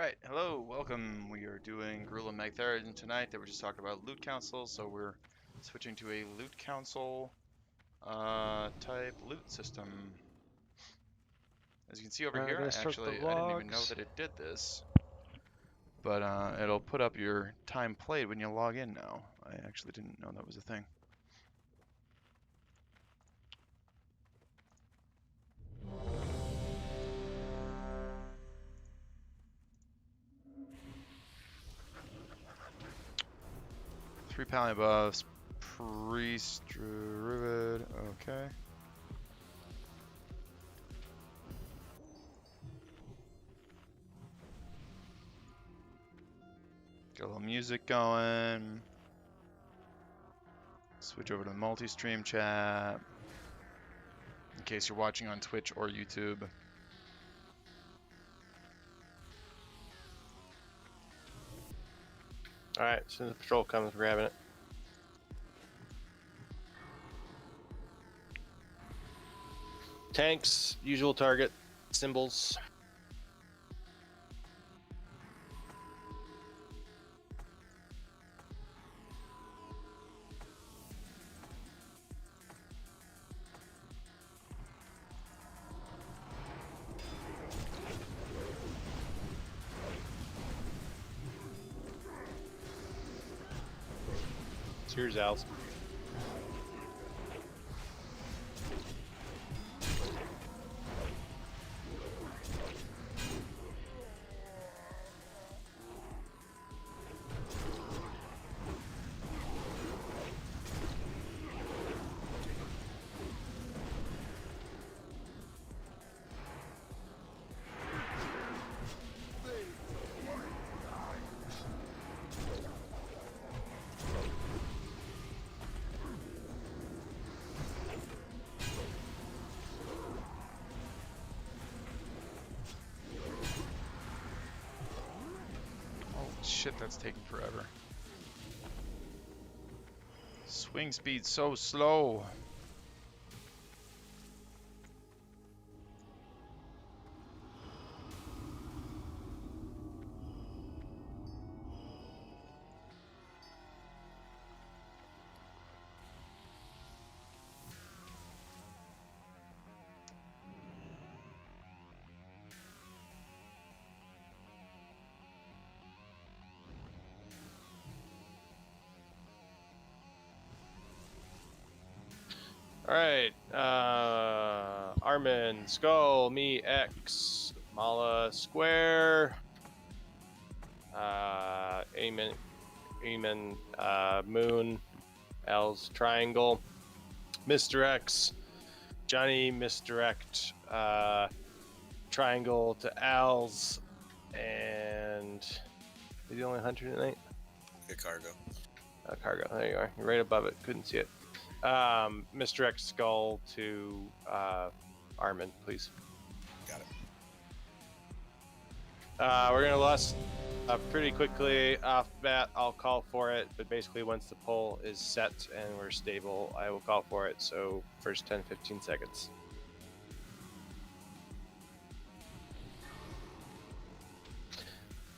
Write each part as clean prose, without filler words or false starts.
Alright, hello, welcome. We are doing Gruul+Magtheridon tonight. They were just talking about loot council, so we're switching to a loot council type loot system. As you can see over I'm here, gonna start the I didn't even know logs. that it did this, but it'll put up your time played when you log in now. I actually didn't know that was a thing. Three pally buffs, priest, druid, okay. Got a little music going. Switch over to the multi-stream chat in case you're watching on Twitch or YouTube. Alright, as soon as the patrol comes, we're grabbing it. Tanks, usual target, symbols. It's yours, Al's. Shit, that's taking forever. Swing speed so slow. Alright, Armin, Skull, me, X, Mala, Square, Eamon, Moon, L's, Triangle, Mr. X, Johnny, Misdirect, Triangle to Al's, and is the only hunter tonight? Okay, cargo. Cargo, there you are. You're right above it, couldn't see it. Mr. X Skull to Armin, please. Got it. We're gonna lust pretty quickly off bat. I'll call for it, but basically once the pull is set and we're stable, I will call for it. So first 10-15 seconds.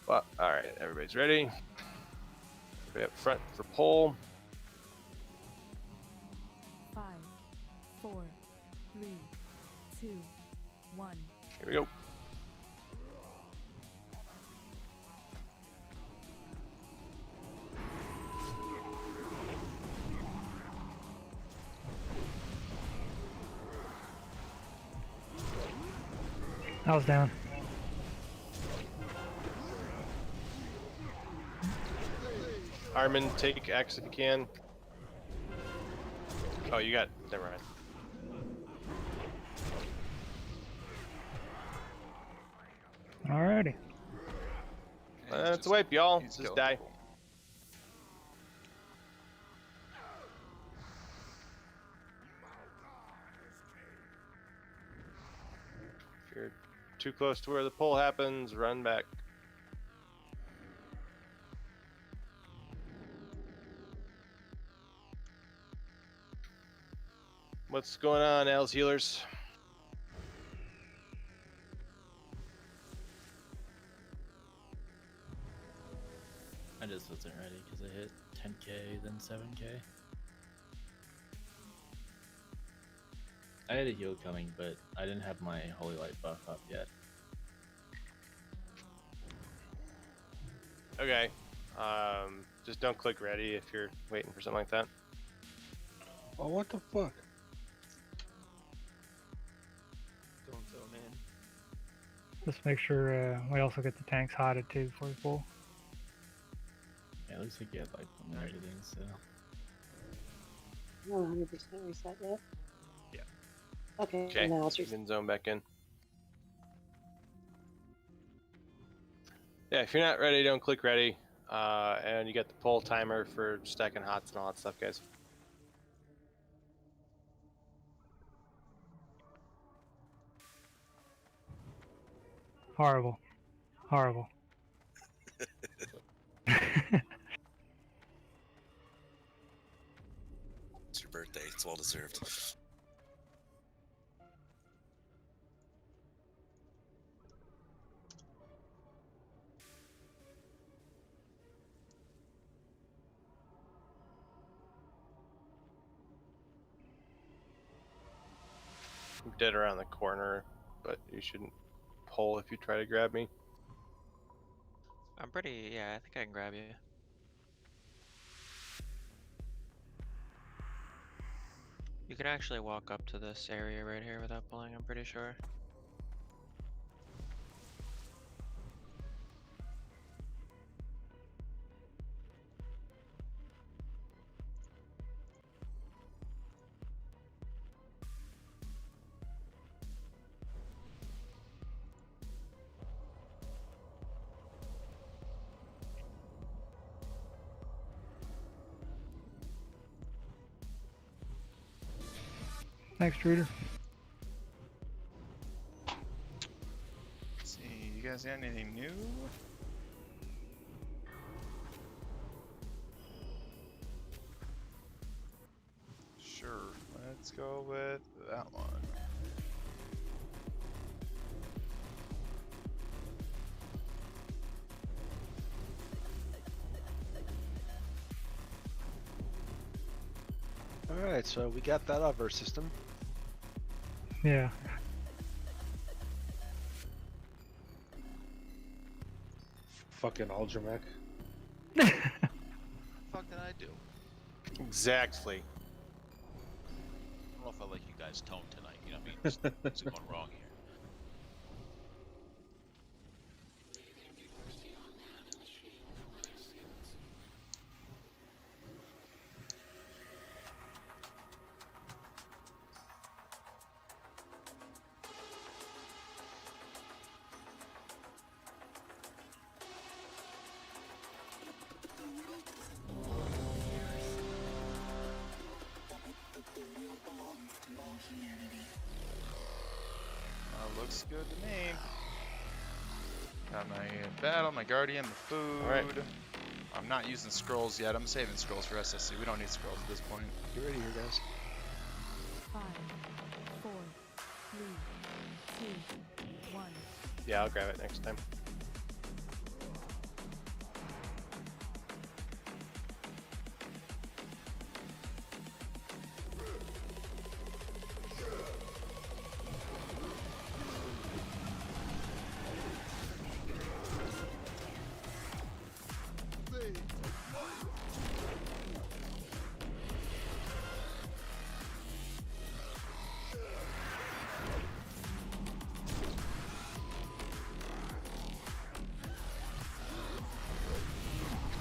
Well, all right, everybody's ready. We up front for pull. 5, 4, 3, 2, 1. Here we go. I was down. Armin, take X if you can. Oh, you got. Never mind. Alrighty. It's a wipe, y'all. He's Just die. If you're too close to where the pull happens, run back. What's going on, Al's healers? just wasn't ready because I hit 10k, then 7k. I had a heal coming, but I didn't have my Holy Light buff up yet. Okay. Just don't click ready if you're waiting for something like that. Oh, what the fuck? Don't zone in. Just make sure we also get the tanks hotted too before we pull. Yeah, it looks like you had like one and everything, so. 100% reset yet? Yeah. Okay, Okay. now it's You reset. can zone back in. Yeah, if you're not ready, don't click ready. And you get the pull timer for stacking hots and all that stuff, guys. Horrible. Horrible. It's your birthday. It's well deserved. I'm dead around the corner, but you shouldn't pull if you try to grab me. I'm pretty, yeah, I think I can grab you. You can actually walk up to this area right here without pulling, I'm pretty sure. Thanks, Truder. Let's see, you guys got anything new? Sure, let's go with that one. Alright, so we got that off our system. Yeah. Fucking Aldramech. What the fuck did I do? Exactly. I don't know if I like you guys' tone tonight. You know what I mean? What's going wrong here? Looks good to me. Got my battle, my guardian, the food. Alright. I'm not using scrolls yet. I'm saving scrolls for SSC. We don't need scrolls at this point. Get ready here, guys. 5, 4, 3, 2, 1. Yeah, I'll grab it next time.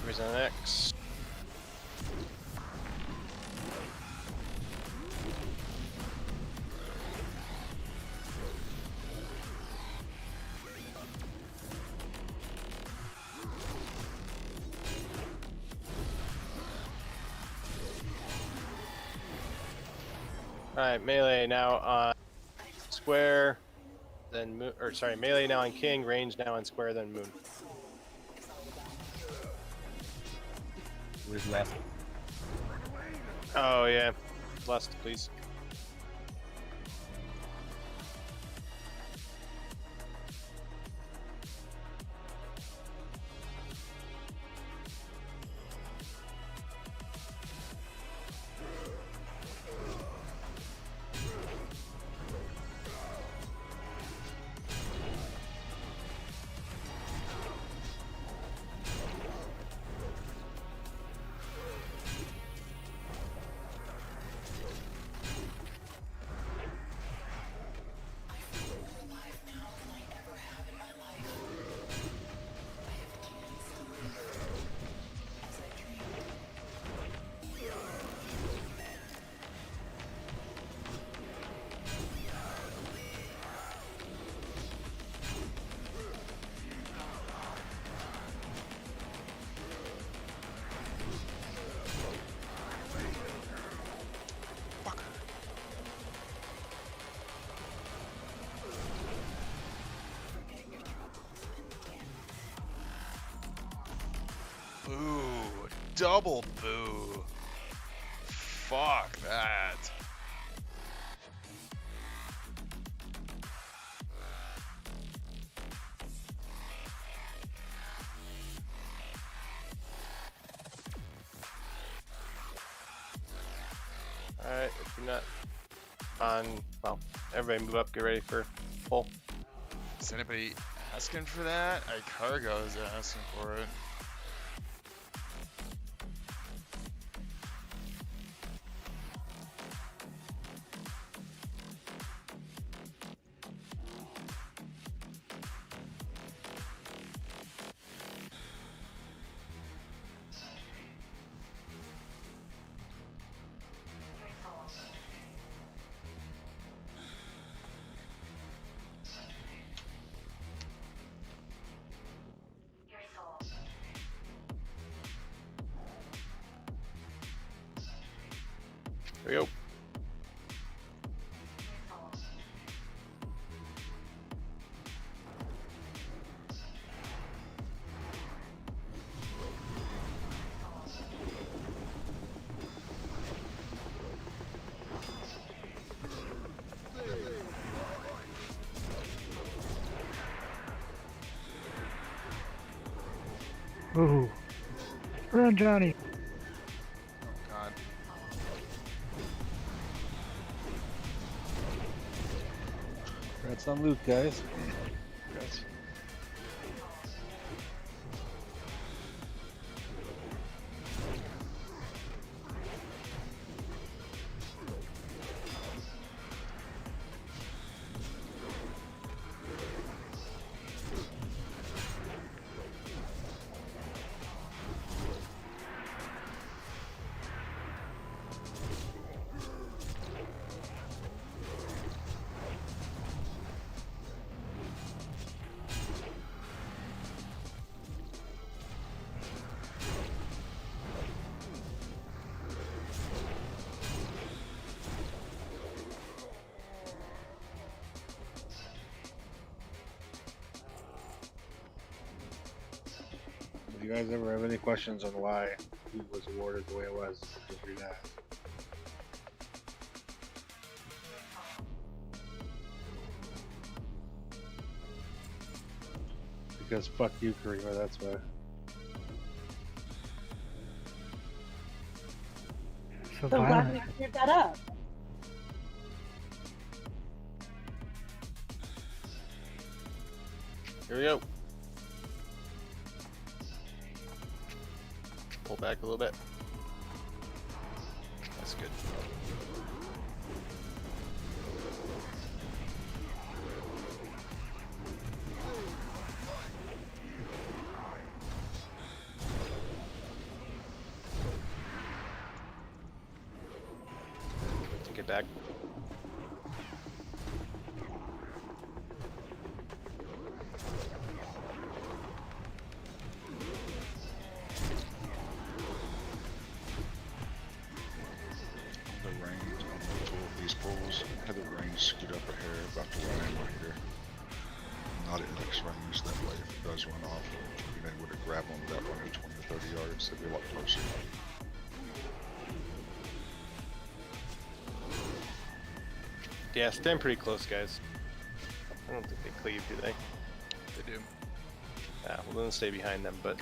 Where's the next? Alright, melee now on square, then moon, or sorry, melee now on king, range now on square, then moon. Where's left? Oh yeah, lust, please. double boo. Fuck that. Alright, if you're not on, well, everybody move up, get ready for pull. Is anybody asking for that? Cargo is asking for it. Here we go. Ooh. Run, Johnny. Oh god. Congrats on loot, guys. Yes. If you guys ever have any questions on why he was awarded the way it was, just read that. Because fuck you, Karima, that's why. So So glad violent. we cleared that up. Here we go. Pull back a little bit. That's good. Take it back. The range on multiple of these poles had the range scoot up a hair about to run in right here. Not at next range, that way if it does run off, you've been able to grab them without running 20 or 30 yards, they'd be a lot closer. Yeah, stand pretty close, guys. I don't think they cleave, do they? They do. Yeah, we'll then stay behind them, but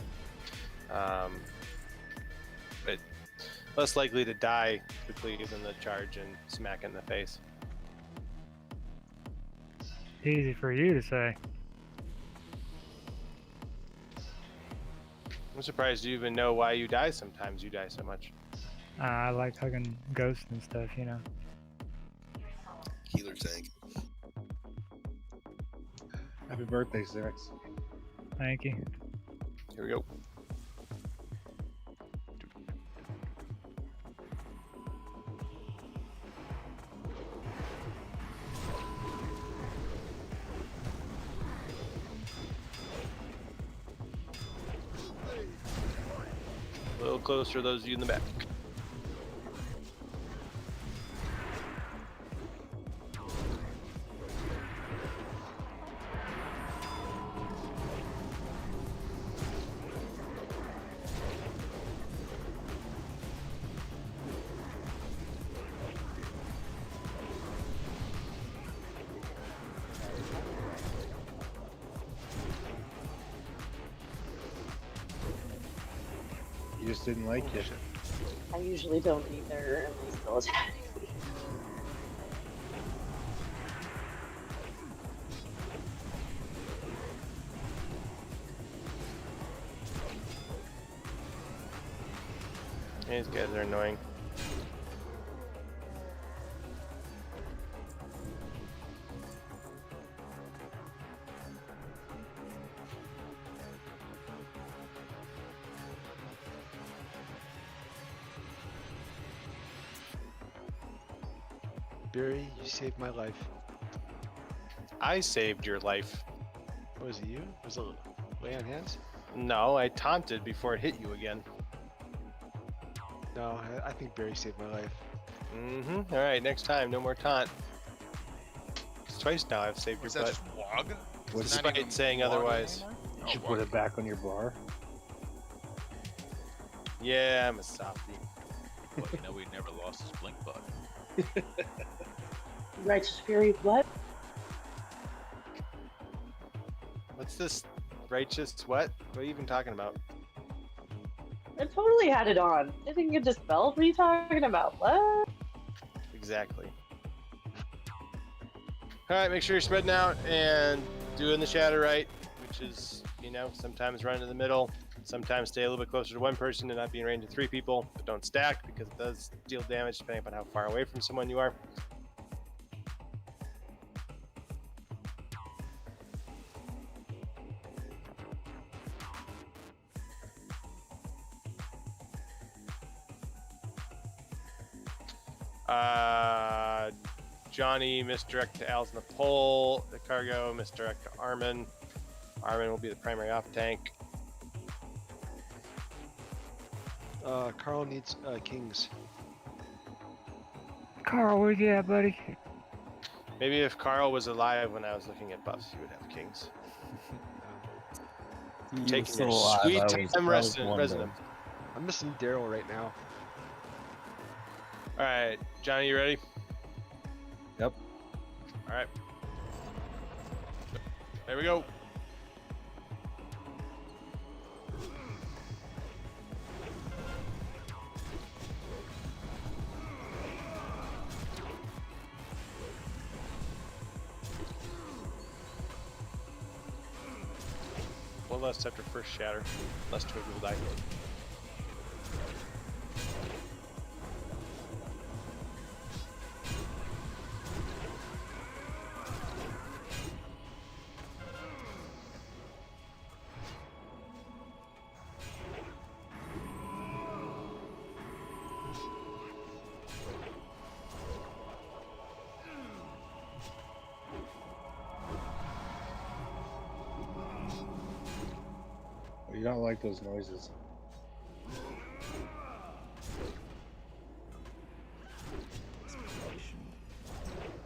less likely to die quickly than the charge and smack in the face. Easy for you to say. I'm surprised you even know why you die sometimes. You die so much. I like hugging ghosts and stuff, you know. Healer tank. Happy birthday, Six. Thank you. Here we go. A little closer, those of you in the back. just didn't like it. I usually don't either, and they still attack me. These guys are annoying. Barry, you saved my life. I saved your life. Was it you? Was it lay on hands? No, I taunted before it hit you again. No, I think Barry saved my life. Mm-hmm. Alright, next time, no more taunt. It's twice now I've saved Was your that butt. just WOG? What's Is it not Despite even saying WOG otherwise. anymore? You Oh, should WOG. put it back on your bar. Yeah, I'm a softie. Well, you know, we never lost his blink button. Righteous Fury, what? What's this righteous what? What are you even talking about? I totally had it on. I didn't get dispelled. What are you talking about? What? Exactly. Alright, make sure you're spreading out and doing the shadow right, which is, you know, sometimes run to the middle, sometimes stay a little bit closer to one person and not be in range of 3 people, but don't stack because it does deal damage depending upon how far away from someone you are. Johnny, misdirect to Al's in the pole. The cargo, misdirect to Armin. Armin will be the primary off tank. Carl needs kings. Carl, where's you at, buddy? Maybe if Carl was alive when I was looking at buffs, he would have kings. Taking your sweet time resting. I'm missing Daryl right now. Alright, Johnny, you ready? Yep. Alright. There we go. One less after first shatter. Less 2 people die. You don't like those noises.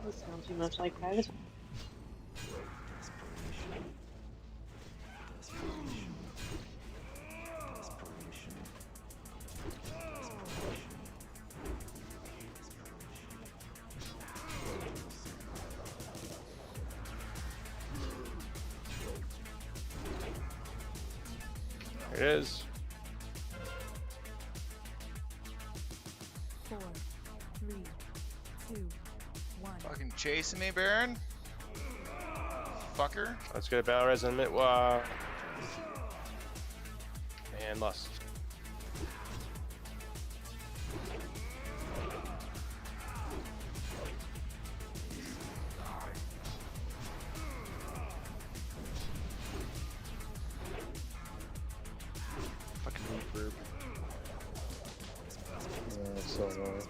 That sounds too much like private. There it is. 4, 3, 2, 1. Fucking chasing me, Baron? Fucker. Let's go to Battle Res in Mitwa. And lost. Fucking reverb. It's so annoying.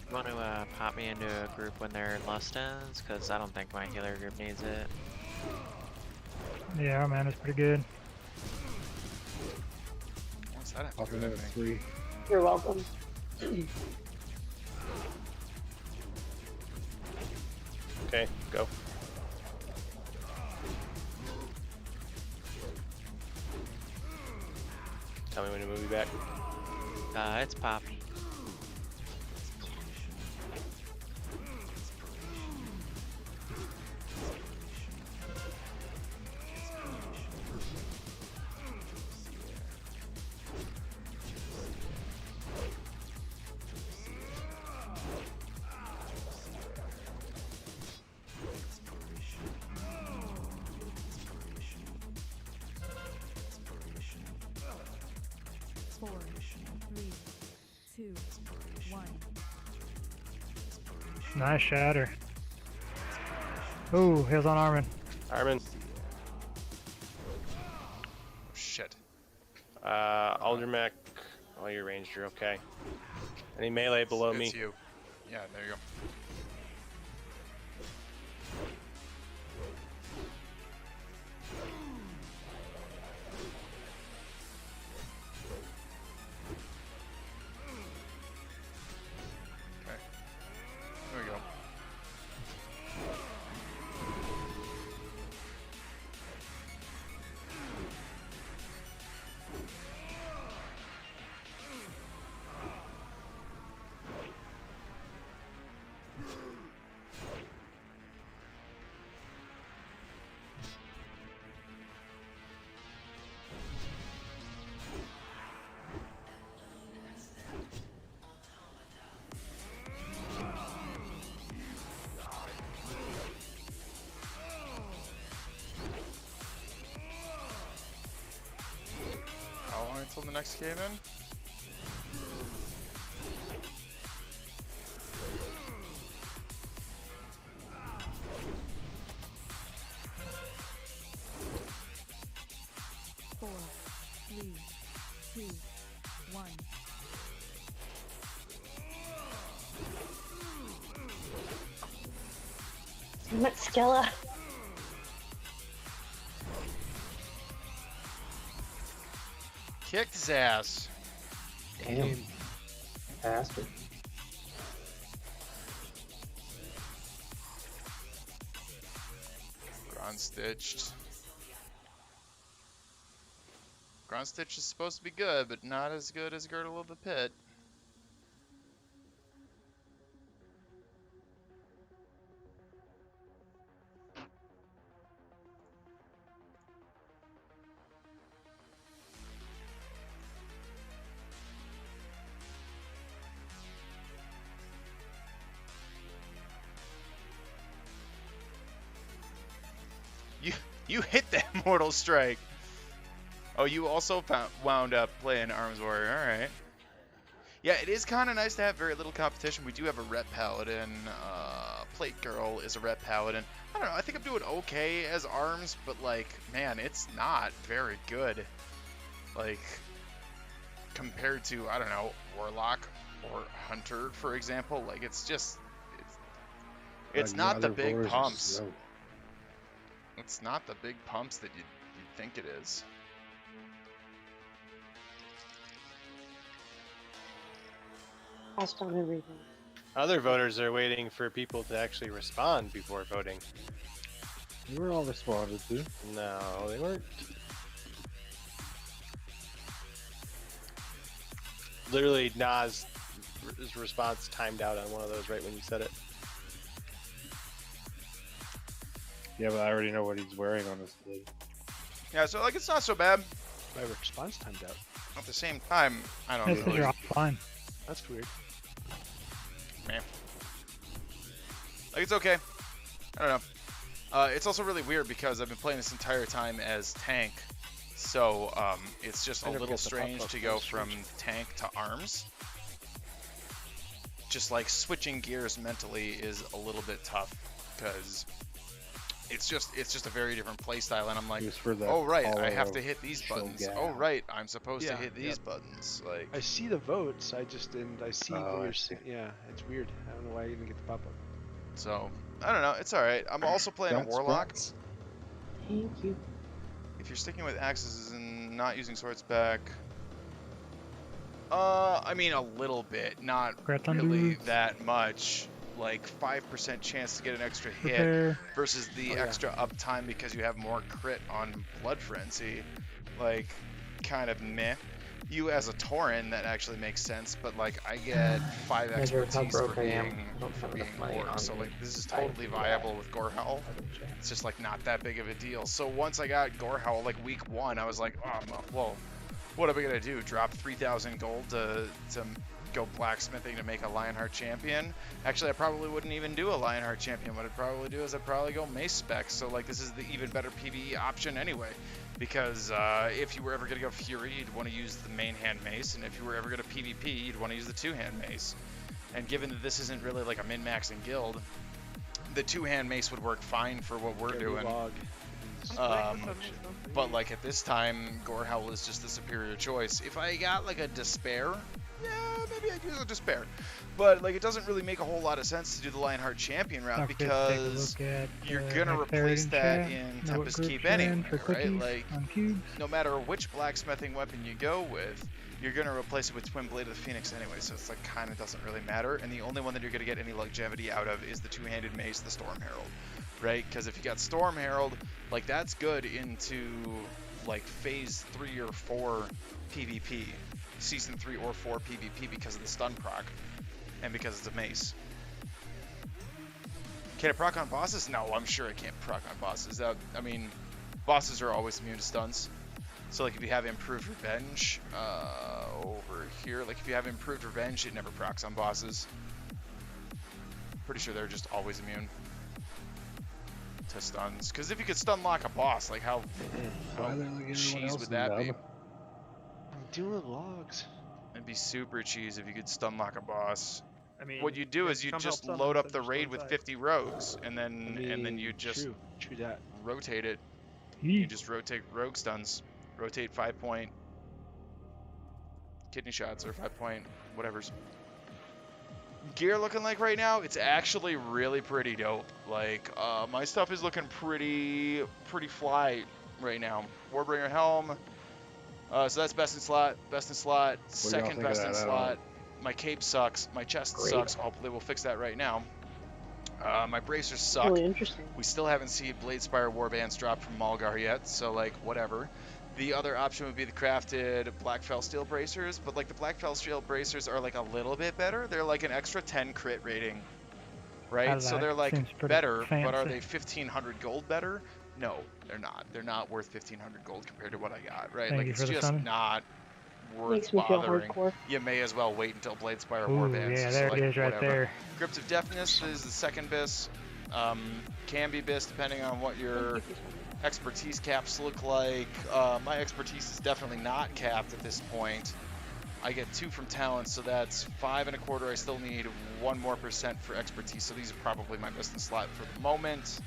You want to pop me into a group when they're Lustens? Because I don't think my healer group needs it. Yeah, man, it's pretty good. What's that have to Popping do in with at anything? 3. You're welcome. Okay, go. Tell me when to move you back. It's Poppy. Four, three, two, one. Nice shatter. Ooh, heals on Armin. Armin. Shit. Aldermech. Oh, you're ranged. You're okay. Any melee below me? It's you. Yeah, there you go. Okay. There we go. How long until the next cave in? Four, three, two, one. Damn it, Skella. Kicked his ass. Damn. Bastard. Grunstitched. Grunstitch is supposed to be good, but not as good as Girdle of the Pit. You hit that Mortal Strike. Oh, you also wound up playing Arms Warrior. All right. Yeah, it is kind of nice to have very little competition. We do have a Rep Paladin. Plate Girl is a Rep Paladin. I don't know. I think I'm doing okay as Arms, but like, man, it's not very good. Like, compared to, I don't know, Warlock or Hunter, for example. Like, it's just, it's not the big pumps. It's not the big pumps that you'd think it is. Passed on everything. Other voters are waiting for people to actually respond before voting. You were all responded to. No, they weren't. Literally, Nas' response timed out on one of those right when you said it. Yeah, but I already know what he's wearing on his sleeve. Yeah, so like it's not so bad. My response timed out. At the same time, I don't This is really. your offline. That's weird. Man. Like it's okay. I don't know. It's also really weird because I've been playing this entire time as tank, so it's just a I never little got the strange pop-up. to go That's from strange. tank to arms. Just like switching gears mentally is a little bit tough because it's just a very different playstyle, and I'm like, Just for that oh right, I hollow have to hit these buttons. Shogun. Oh right, I'm supposed to Yeah, hit these buttons. Like, I see the votes. I just didn't. I see Oh, what I you're see. saying. Yeah, it's weird. I don't know why you didn't get the pop up. so I don't know. It's all right. I'm also playing a That's warlock. facts. Thank you. If you're sticking with axes and not using swords back, I mean a little bit, not Gratin really dudes. that much. Like 5% chance to get an extra hit Prepare. versus the Oh, yeah. extra uptime because you have more crit on Blood Frenzy. Like, kind of meh. you as a Tauren, that actually makes sense, but like I get 5 Measure how expertise for broke I am. being I don't have enough money orc, on so me. like this is totally viable with Gorehowl. It's just like not that big of a deal. So once I got Gorehowl, like week 1, I was like, oh, well, what am I gonna do? Drop 3,000 gold to go blacksmithing to make a Lionheart champion? Actually, I probably wouldn't even do a Lionheart champion. What I'd probably do is I'd probably go mace spec. So like this is the even better PvE option anyway. Because if you were ever going to go Fury, you'd want to use the main hand mace, and if you were ever going to PvP, you'd want to use the two-hand mace. And given that this isn't really like a min-maxing guild, the two-hand mace would work fine for what we're doing. But like at this time, Gorehowl is just the superior choice. If I got like a Despair, yeah, maybe I'd use a Despair. But like it doesn't really make a whole lot of sense to do the Lionheart champion route because you're gonna replace that in Tempest Keep anyway, right? Like no matter which blacksmithing weapon you go with, you're gonna replace it with Twin Blade of the Phoenix anyway, so it's like kind of doesn't really matter. And the only one that you're gonna get any longevity out of is the two-handed mace, the Storm Herald, right? Because if you got Storm Herald, like that's good into like phase 3 or 4 PvP, season 3 or 4 PvP because of the stun proc. And because it's a mace. Can it proc on bosses? No, I'm sure it can't proc on bosses. I mean, bosses are always immune to stuns. So like if you have improved revenge over here, like if you have improved revenge, it never procs on bosses. Pretty sure they're just always immune to stuns. Because if you could stun lock a boss, like how cheese would that be? I'm doing logs. It'd be super cheese if you could stun lock a boss. I mean, what you do is you just load up the raid with 50 rogues, and then you just true that. rotate it. You just rotate rogue stuns, rotate 5-point kidney shots or 5-point whatever's. Gear looking like right now, it's actually really pretty dope. Like my stuff is looking pretty fly right now. Warbringer helm. So that's best in slot, second best in slot. My cape sucks, my chest sucks. Hopefully we'll fix that right now. My bracers suck. Really interesting. We still haven't seen Bladespire warbands drop from Malgar yet, so like whatever. The other option would be the crafted Blackfell steel bracers, but like the Blackfell steel bracers are like a little bit better. They're like an extra 10 crit rating, right? So they're like better, but are they 1,500 gold better? No, they're not. They're not worth 1,500 gold compared to what I got, right? Like it's just not worth bothering. You may as well wait until Bladespire warbands. Yeah, there it is right there. Grips of Deafness is the second bis. Can be bis depending on what your expertise caps look like. My expertise is definitely not capped at this point. I get 2 from talent, so that's 5.25. I still need 1% more for expertise, so these are probably my best in slot for the moment.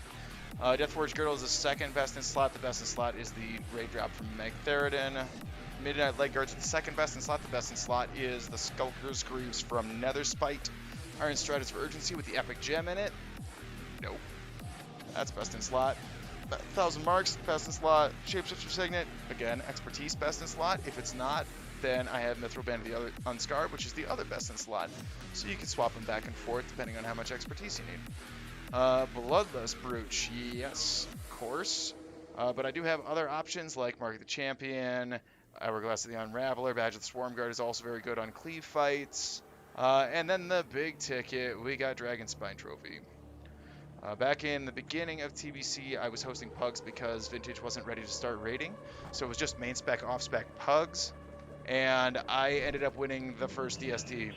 Deathforge Girdle is the second best in slot. The best in slot is the raid drop from Magtheridon. Midnight Leg Guards are the second best in slot. The best in slot is the Skulker's Greaves from Netherspite. Iron Striders for Urgency with the Epic Gem in it. Nope. That's best in slot. 1,000 Marks, best in slot. Shapeshifter Signet, again, expertise best in slot. If it's not, then I have Mithril Band of the other Unscarred, which is the other best in slot. So you can swap them back and forth depending on how much expertise you need. Bloodless Brooch, yes, of course. But I do have other options like Mark of the Champion, Hourglass of the Unraveler, Badge of the Swarm Guard is also very good on cleave fights. And then the big ticket, we got Dragonspine Trophy. Back in the beginning of TBC, I was hosting Pugs because Vintage wasn't ready to start raiding. So it was just main spec, off spec Pugs. And I ended up winning the first DST.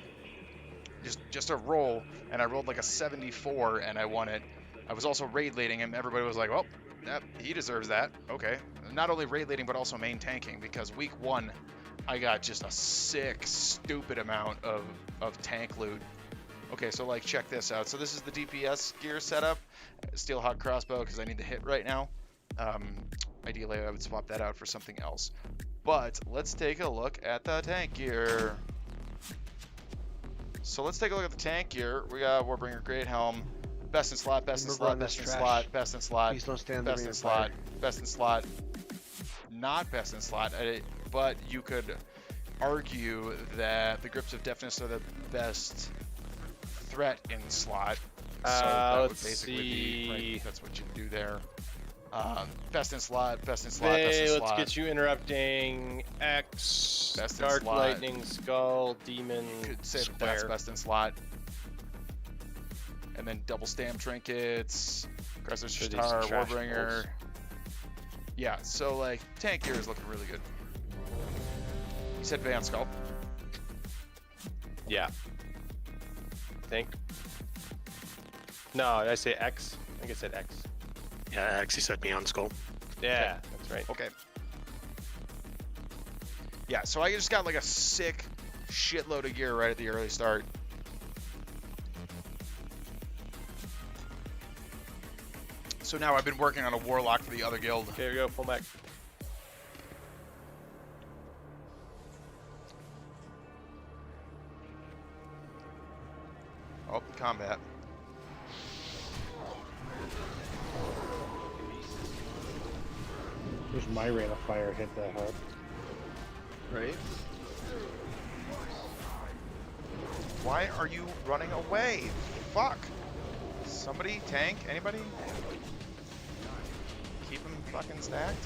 Just a roll, and I rolled like a 74 and I won it. I was also raid leading him. Everybody was like, well, yep, he deserves that. Okay. Not only raid leading, but also main tanking, because week 1, I got just a sick, stupid amount of tank loot. Okay, so like check this out. So this is the DPS gear setup. Steelhawk crossbow, because I need to hit right now. Ideally, I would swap that out for something else. But let's take a look at the tank gear. So let's take a look at the tank gear. We got Warbringer Great Helm, best in slot, best in slot, best in slot, best in slot, Please don't stand best in slot, best in slot, not best in slot. But you could argue that the Grips of Deafness are the best threat in slot. So that would basically be, right, that's what you do there. Best in slot, best in slot, Hey, best in let's slot. get you interrupting. X, Best in Dark slot. Lightning, Skull, Demon, Could say that Square. that's best in slot. And then double stamp trinkets, Aggressor So these Star, trash Warbringer. pulls. Yeah, so like tank gear is looking really good. You said Van Skull. Yeah. Think. No, did I say X? I think I said X. Yeah, actually said Beyond Skull. Yeah, that's right. Okay. Yeah, so I just got like a sick shitload of gear right at the early start. So now I've been working on a Warlock for the other guild. Okay, here we go, full back. Oh, combat. There's my Rain of Fire hit that hard. Right? Why are you running away? Fuck. Somebody tank? Anybody? Keep him fucking stacked.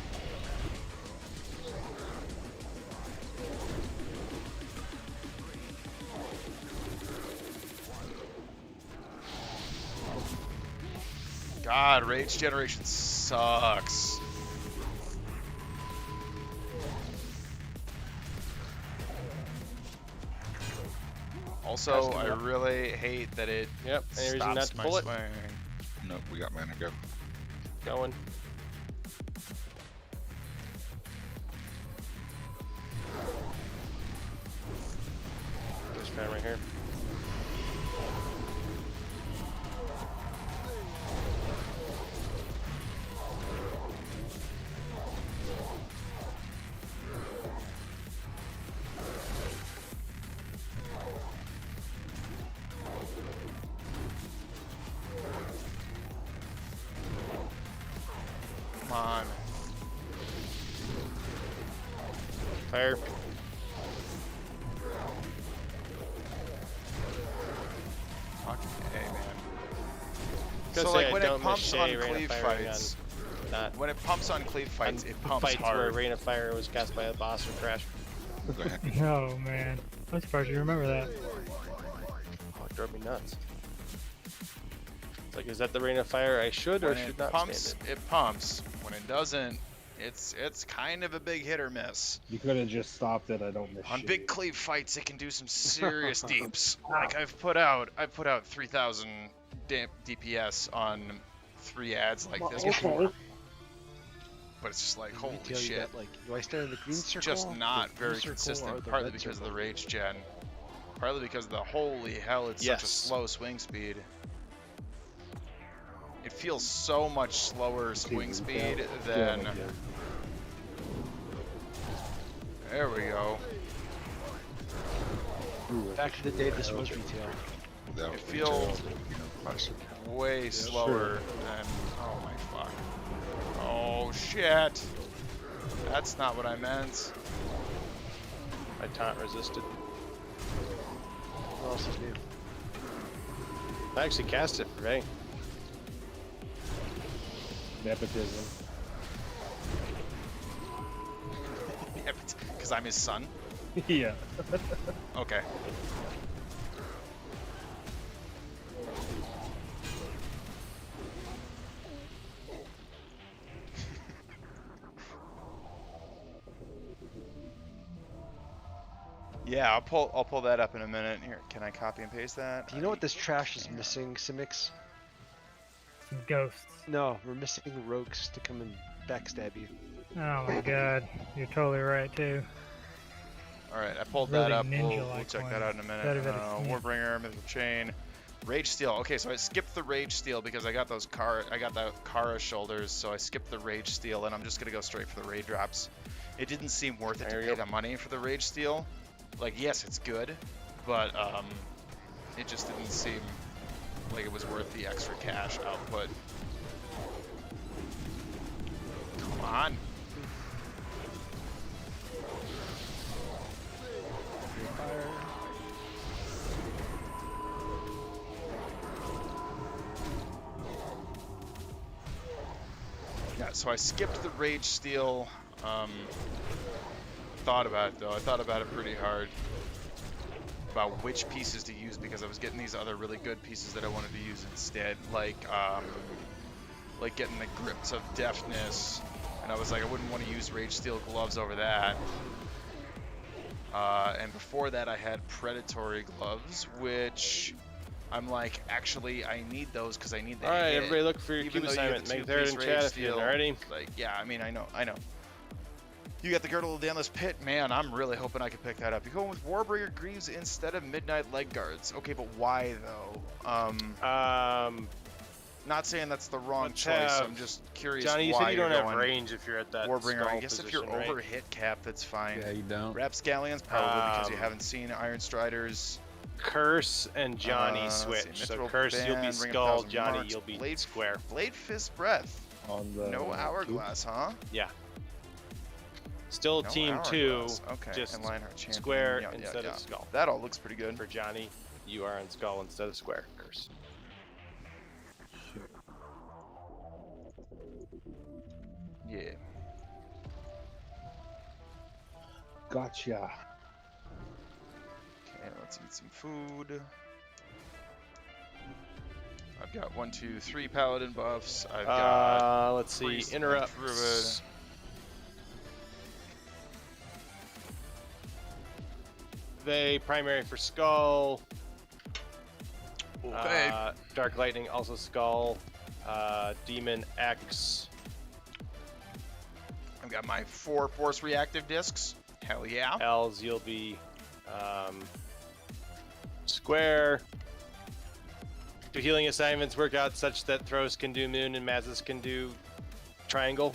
God, rage generation sucks. Also, I really hate that it Yep, any reason not stops to my pull it? swing. Nope, we got mana go. Going. This man right here. Come on. Fire. Fucking A, man. Gotta So say, like I when it don't pumps miss on Shay, Rain of cleave Fire fights, on not when it pumps on cleave fights, on it pumps fights where hard. Rain of Fire was cast by a boss or crash. Oh man, I'm surprised you remember that. Oh, it drove me nuts. It's like, is that the Rain of Fire I should or When should it not pumps, stand it pumps. When it doesn't, it's kind of a big hit or miss. You could have just stopped it. I don't miss On shit. big cleave fights, it can do some serious deeps. Like I've put out 3,000 DPS on 3 ads like this before. But it's just like, Let me holy tell you shit. that, like, do I stand in the green It's circle? just not the blue very circle, or consistent, the partly red because of the circle? rage gen. Partly because of the holy hell, it's such a Yes. slow swing speed. It feels so much slower swing speed than... There we go. Back in the day, this was retail. That It was feels retail, classic. way slower than... Oh my fuck. Oh shit. That's not what I meant. My taunt resisted. What else is new? I actually cast it for Ray. Nepotism. Because I'm his son? Yeah. Okay. Yeah, I'll pull that up in a minute. Here, can I copy and paste that? Do you know what this trash is missing, Simics? Some ghosts. No, we're missing rogues to come and backstab you. Oh my god, you're totally right too. Alright, I pulled Really that up. We'll ninja-like check one. that out in a minute. Better that it's- Warbringer, Mythical Chain, Rage Steel. Okay, so I skipped the Rage Steel because I got those the Kara shoulders, so I skipped the Rage Steel, and I'm just gonna go straight for the raid drops. It didn't seem worth it There to you pay go. the money for the Rage Steel. Like, yes, it's good, but it just didn't seem like it was worth the extra cash output. Come on. Yeah, so I skipped the Rage Steel. Thought about it though. I thought about it pretty hard about which pieces to use because I was getting these other really good pieces that I wanted to use instead, like getting the Grips of Deafness, and I was like, I wouldn't want to use Rage Steel gloves over that. And before that, I had Predatory gloves, which I'm like, actually, I need those because I need the. All right, hit. everybody, look for your Even cube though you get assignment. the Magtheridon two-piece chat Rage if you're Steel, already. Like, yeah, I mean, I know. You got the Girdle of the Endless Pit, man. I'm really hoping I can pick that up. You're going with Warbringer Greaves instead of Midnight Leg Guards. Okay, but why though? Not saying that's the wrong choice. I'm just curious. Johnny, you why said you don't you're have going range if you're at that Warbringer. skull I guess if you're position, over right? hit cap, that's fine. Yeah, you don't. Rapscallions probably because you haven't seen Iron Striders. Curse and Johnny let's switch. see, So Mithril Curse, you'll Band, be Ring of skull. Thousand Johnny, Marks, you'll be Blade, square. Blade Fist Breath. On the No Hourglass, huh? Yeah. Still No team 2, Hourglass. Okay. just and Lionheart Champion. square Yeah, instead yeah. of skull. That all looks pretty good. For Johnny, you are on skull instead of square. Curse. Yeah. Gotcha. Okay, let's eat some food. I've got 1, 2, 3 paladin buffs. I've got Let's see, priest and interrupts. druid. They primary for skull. Okay. Dark lightning also skull. Demon X. I've got my 4 force reactive discs. Hell yeah. L's, you'll be square. Do healing assignments work out such that Throws can do moon and Mazes can do triangle?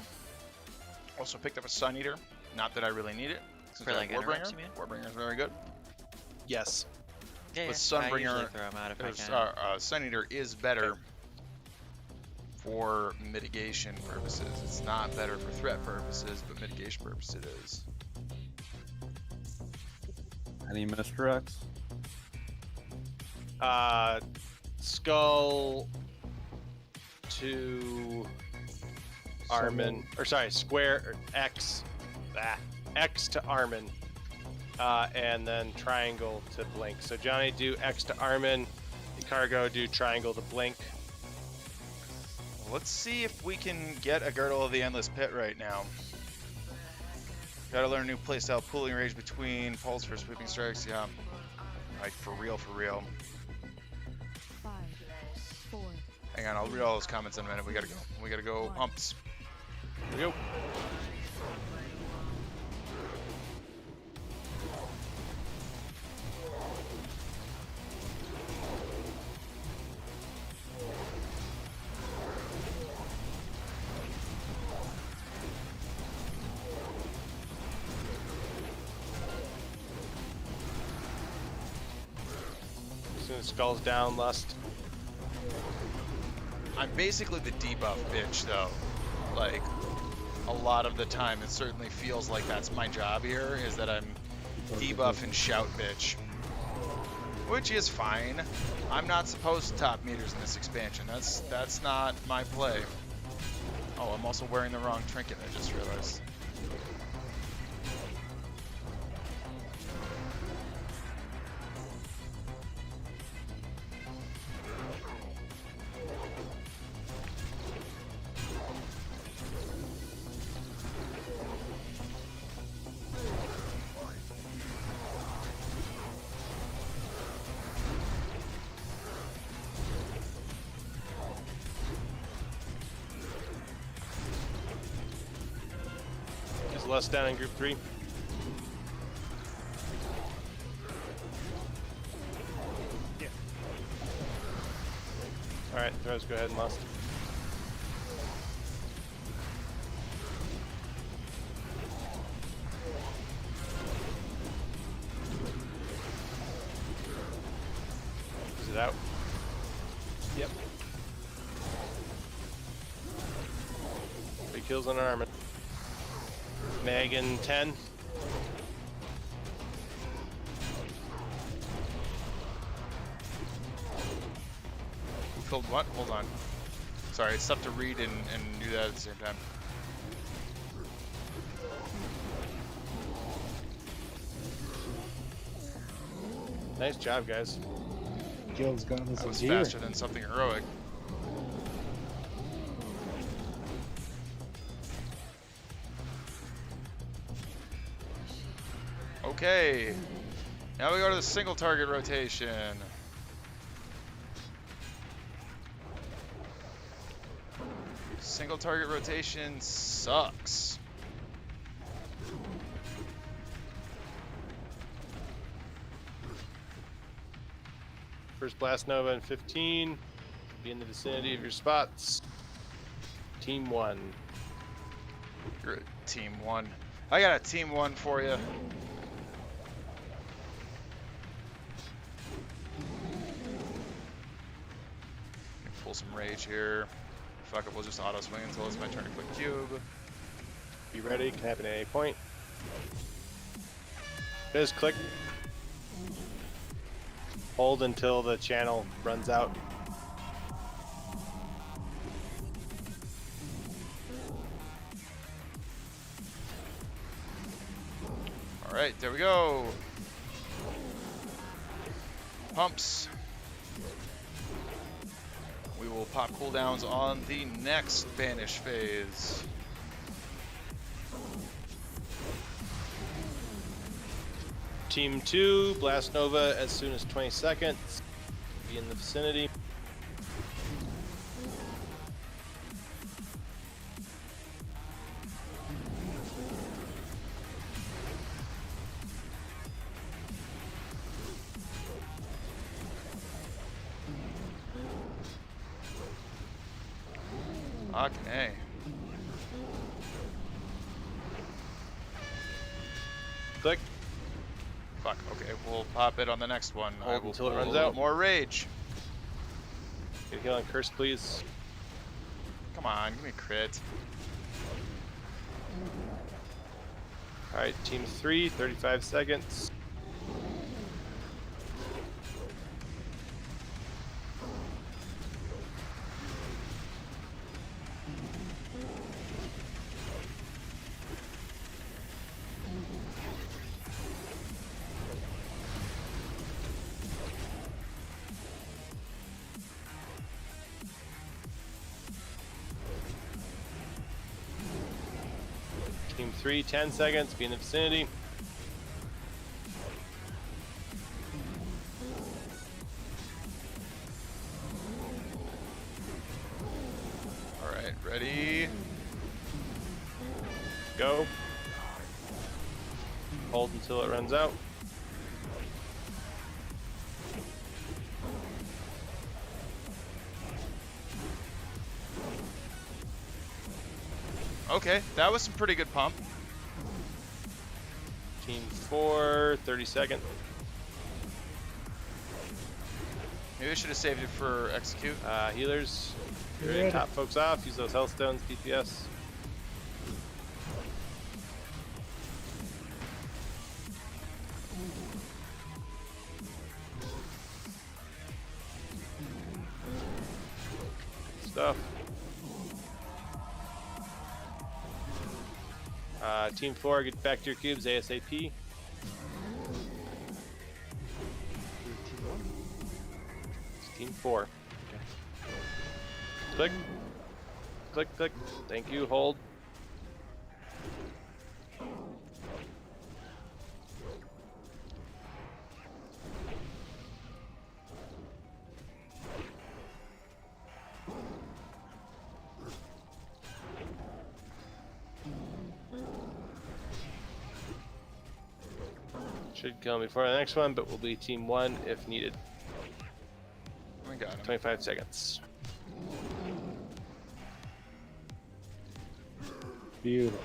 Also picked up a Sun Eater. Not that I really need it. Since For I have like interrupts, Warbringer. you mean? Warbringer is very good. Yes. Yeah, With I usually Sunbringer, throw 'em out if I is, can. Sun Eater is better for mitigation purposes. It's not better for threat purposes, but mitigation purposes it is. Any misdirects? Skull to Armin, or sorry, square or X, X to Armin, and then triangle to Blink. So Johnny, do X to Armin. Cargo, do triangle to Blink. Let's see if we can get a Girdle of the Endless Pit right now. Gotta learn a new playstyle, pooling range between pulse for sweeping strikes. Yeah, like for real, for real. 5, 4, Hang on, I'll read all those comments in a minute. We gotta go. We gotta go. Umps. Here we go. As soon as skull's down, Lust. I'm basically the debuff bitch, though. Like, a lot of the time, it certainly feels like that's my job here, is that I'm debuff and shout bitch. Which is fine. I'm not supposed to top meters in this expansion. That's not my play. Oh, I'm also wearing the wrong trinket, I just realized. Is Lust down in group 3? Yeah. Alright, Throws, go ahead and Lust. Is it out? Yep. 3 kills on an Armin. Megan 10. Who killed what? Hold on. Sorry, it's tough to read and do that at the same time. Nice job, guys. Guild's got us That a was deer. faster than something heroic. Okay, now we go to the single target rotation. Single target rotation sucks. First blast nova in 15. Be in the vicinity of your spots. Team 1. You're a team 1. I got a team 1 for you. Pull some rage here. Fuck it, we'll just auto swing until it's my turn to click cube. Be ready, can happen at any point. Just click. Hold until the channel runs out. Alright, there we go. Pumps. We will pop cooldowns on the next banish phase. Team 2, blast nova as soon as 20 seconds. Be in the vicinity. Okay. Click. Fuck, okay, we'll pop it on the next one. I Hold will until it pull runs a little out. more rage. Get a heal on curse, please. Come on, give me a crit. Alright, team 3, 35 seconds. Team 3, 10 seconds, be in the vicinity. Alright, ready? Go. Hold until it runs out. Okay, that was some pretty good pump. Team 4, 30 seconds. Maybe I should have saved it for execute. Healers, You're ready to ready. top folks off. Use those health stones, DPS. Stuff. Team 4, get back to your cubes ASAP. It's Team 4. Click. Click, click. Thank you. Hold. Should kill him before the next one, but we'll be team 1 if needed. We got him. 25 seconds. Beautiful.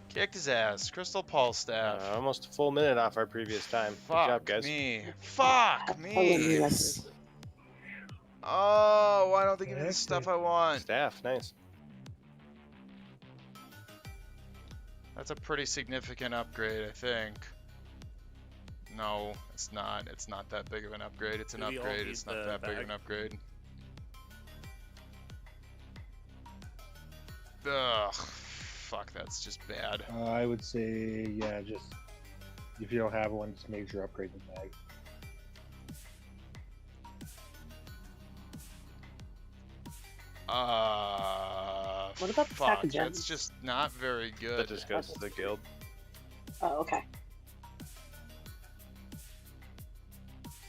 Kicked his ass. Crystal Pulse Staff. Almost a full minute off our previous time. Fuck Good job, guys. me. Fuck Totally me. record. Oh, why don't they give me the Okay. stuff I want? Staff, nice. That's a pretty significant upgrade, I think. No, it's not. It's not that big of an upgrade. It's an Do we all upgrade. need It's not the that big of bag? an upgrade. Ugh, fuck, that's just bad. I would say, yeah, just if you don't have one, just make sure upgrade the bag. What about the fuck, pack of gems? that's just not very good. That just goes to the guild. Oh, okay.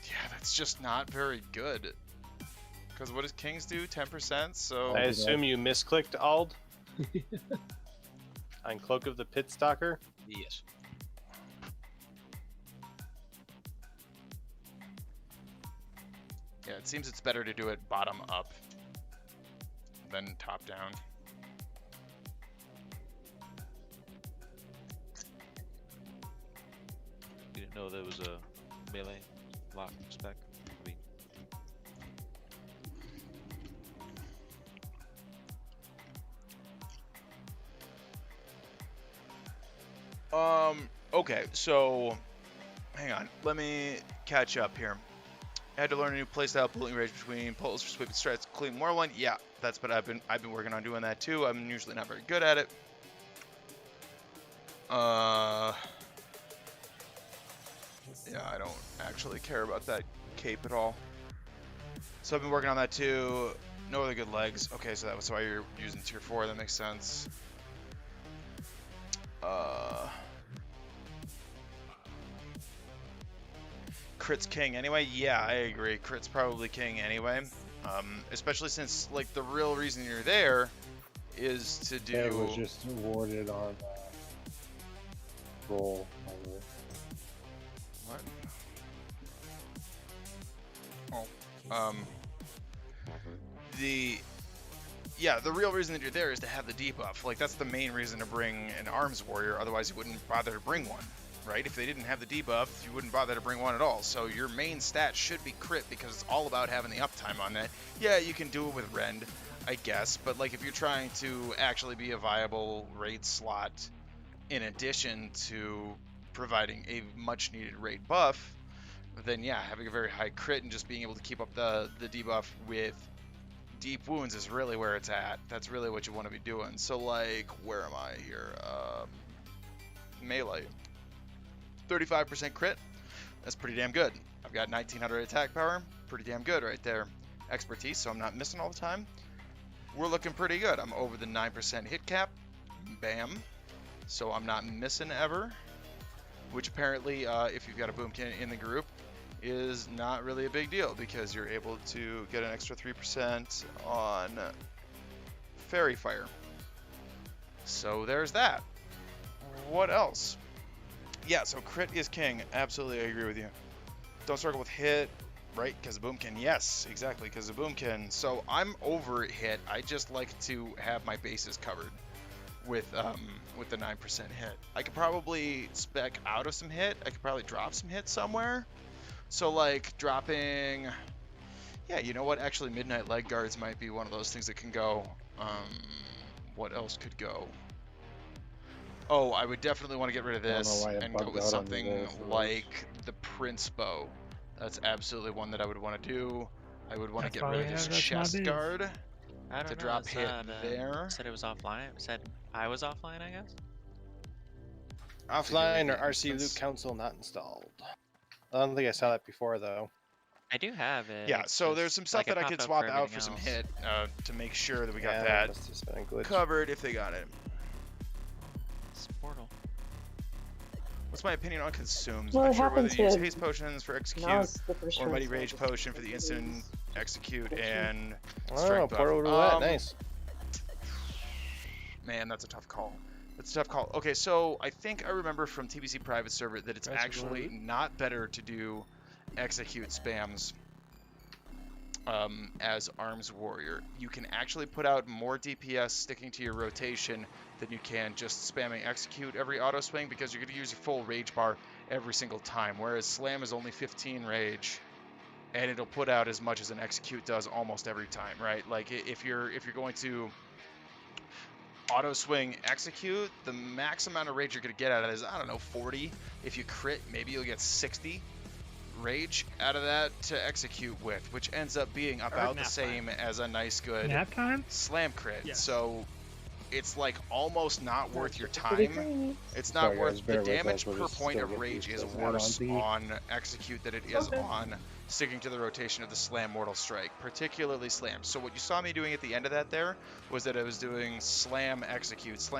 Yeah, that's just not very good. Because what does Kings do? 10%? So. I assume you misclicked Ald on Cloak of the Pit Stalker. Yes. Yeah, it seems it's better to do it bottom up than top down. You didn't know there was a melee lock spec? I mean, Okay, so hang on. Let me catch up here. I had to learn a new playstyle, pulling range between pulls for sweep and strats, including more one. Yeah, that's what I've been working on doing that too. I'm usually not very good at it. Yeah, I don't actually care about that cape at all. So I've been working on that too. No other good legs. Okay, so that was why you're using tier 4. That makes sense. Crit's king anyway. Yeah, I agree. Crit's probably king anyway. Especially since like the real reason you're there is to do. It was just awarded on roll. What? Oh. The real reason that you're there is to have the debuff. Like that's the main reason to bring an arms warrior. Otherwise, you wouldn't bother to bring one. Right? If they didn't have the debuff, you wouldn't bother to bring one at all. So your main stat should be crit because it's all about having the uptime on that. Yeah, you can do it with Rend, I guess, but like if you're trying to actually be a viable raid slot in addition to providing a much needed raid buff, then yeah, having a very high crit and just being able to keep up the debuff with deep wounds is really where it's at. That's really what you want to be doing. So like, where am I here? Melee. 35% crit, that's pretty damn good. I've got 1900 attack power, pretty damn good right there. Expertise, so I'm not missing all the time. We're looking pretty good. I'm over the 9% hit cap, bam. So I'm not missing ever, which apparently, if you've got a boomkin in the group, is not really a big deal because you're able to get an extra 3% on Fairy Fire. So there's that. What else? Yeah, so crit is king. Absolutely, I agree with you. Don't struggle with hit, right? Because of boomkin. Yes, exactly, because of boomkin. So I'm over hit. I just like to have my bases covered with the 9% hit. I could probably spec out of some hit. I could probably drop some hit somewhere. So like dropping, yeah, you know what? Actually, Midnight Leg Guards might be one of those things that can go. What else could go? Oh, I would definitely want to get rid of this and go with something like the Prince Bow. That's absolutely one that I would want to do. I would want to get rid of this chest guard to drop hit there. Said it was offline. Said I was offline, I guess. Offline or RC Loot Council not installed. I don't think I saw that before though. I do have it. Yeah, so there's some stuff that I could swap out for some hit to make sure that we got that covered if they got it. Portal. What's my opinion on consumes? Well, I'm it sure whether happened to use to- haste potions for execute or mighty rage potion for the instant execute and strength buff. Portal roulette, nice. Man, that's a tough call. That's a tough call. Okay, so I think I remember from TBC private server that it's actually not better to do execute spams as arms warrior. You can actually put out more DPS sticking to your rotation than you can just spamming execute every auto swing because you're going to use your full rage bar every single time, whereas slam is only 15 rage and it'll put out as much as an execute does almost every time, right? Like if you're going to auto swing execute, the max amount of rage you're gonna get out of it is, I don't know, 40. If you crit, maybe you'll get 60 rage out of that to execute with, which ends up being about the same as a nice good Nap time? slam crit. Yes. So it's like almost not worth your time. It's not Sorry, worth guys, the bear with us, damage we'll per just point still of get rage these is things worse add-on on execute than it is on sticking to the rotation of the slam mortal strike, particularly slam. So what you saw me doing at the end of that there was that I was doing slam execute. So